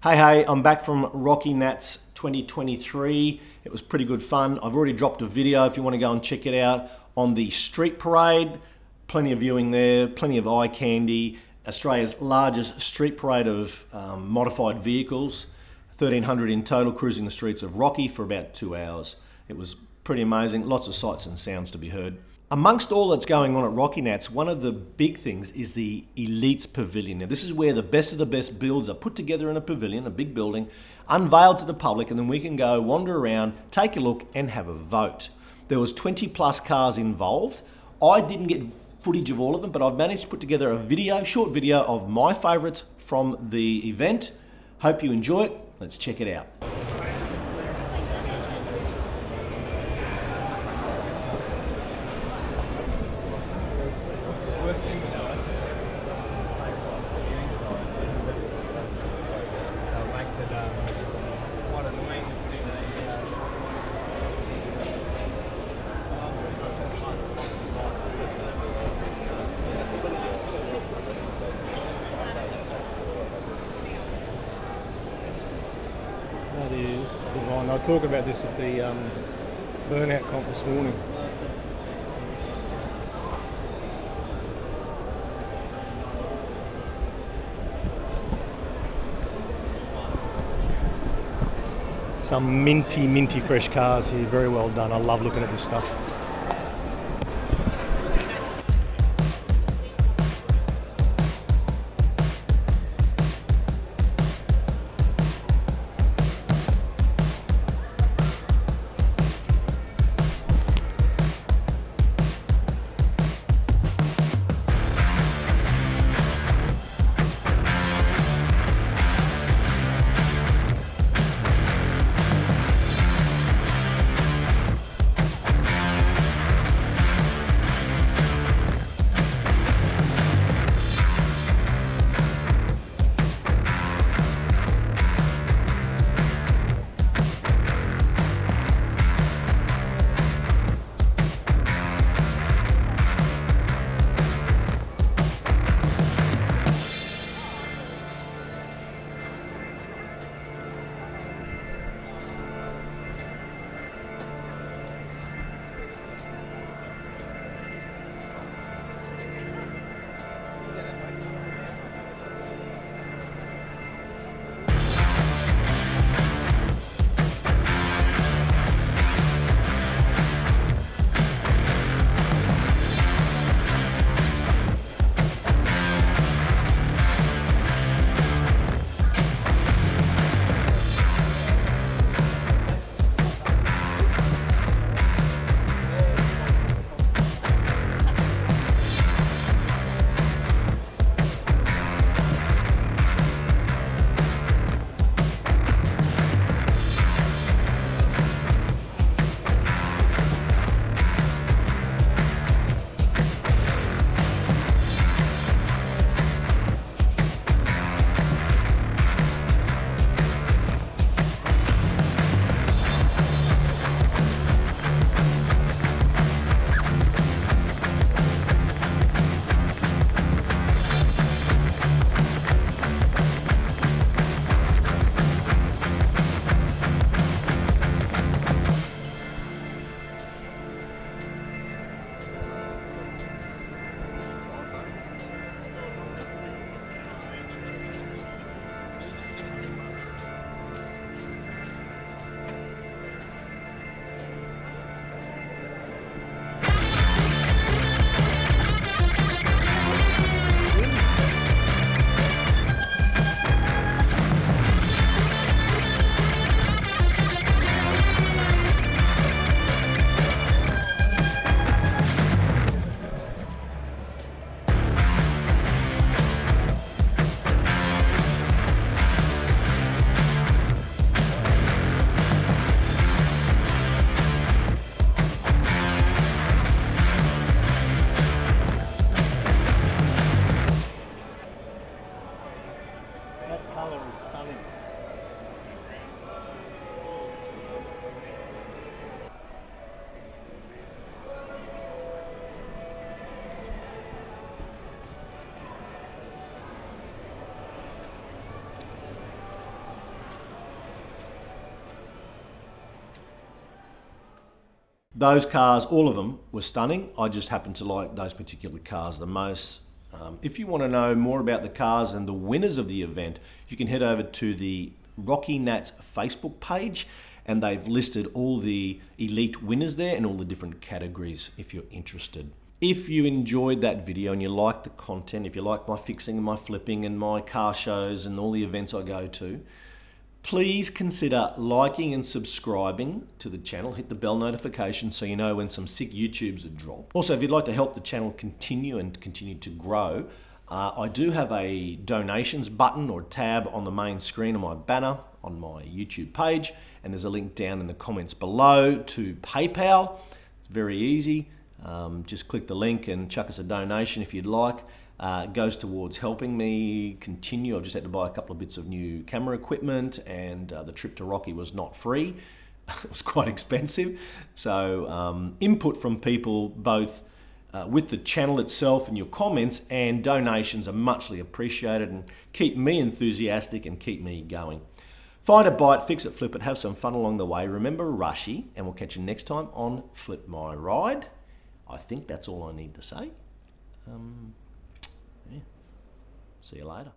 Hey, I'm back from RockyNats 2023. It was pretty good fun. I've already dropped a video if you want to go and check it out on the street parade. Plenty of viewing there, plenty of eye candy. Australia's largest street parade of modified vehicles. 1,300 in total, cruising the streets of Rocky for about 2 hours. It was pretty amazing. Lots of sights and sounds to be heard. Amongst all that's going on at RockyNats, one of the big things is the Elite Pavilion. Now, this is where the best of the best builds are put together in a pavilion, a big building, unveiled to the public, and then we can go wander around, take a look, and have a vote. There was 20 plus cars involved. I didn't get footage of all of them, but I've managed to put together a short video of my favorites from the event. Hope you enjoy it. Let's check it out. That is divine. I was talking about this at the burnout comp this morning. Some minty fresh cars here. Very well done. I love looking at this stuff. Those cars, all of them, were stunning. I just happen to like those particular cars the most. If you want to know more about the cars and the winners of the event, you can head over to the RockyNats Facebook page, and they've listed all the elite winners there and all the different categories if you're interested. If you enjoyed that video and you like the content, if you like my fixing and my flipping and my car shows and all the events I go to, please consider liking and subscribing to the channel. Hit the bell notification so you know when some sick YouTubes are dropped. Also, if you'd like to help the channel continue to grow, I do have a donations button or tab on the main screen of my banner on my YouTube page, and there's a link down in the comments below to PayPal. It's very easy. Just click the link and chuck us a donation if you'd like. It goes towards helping me continue. I've just had to buy a couple of bits of new camera equipment, and the trip to Rocky was not free. It was quite expensive. So input from people both with the channel itself and your comments and donations are muchly appreciated and keep me enthusiastic and keep me going. Find a bite, fix it, flip it, have some fun along the way. Remember Rushy, and we'll catch you next time on Flip My Ride. I think that's all I need to say. Yeah. See you later.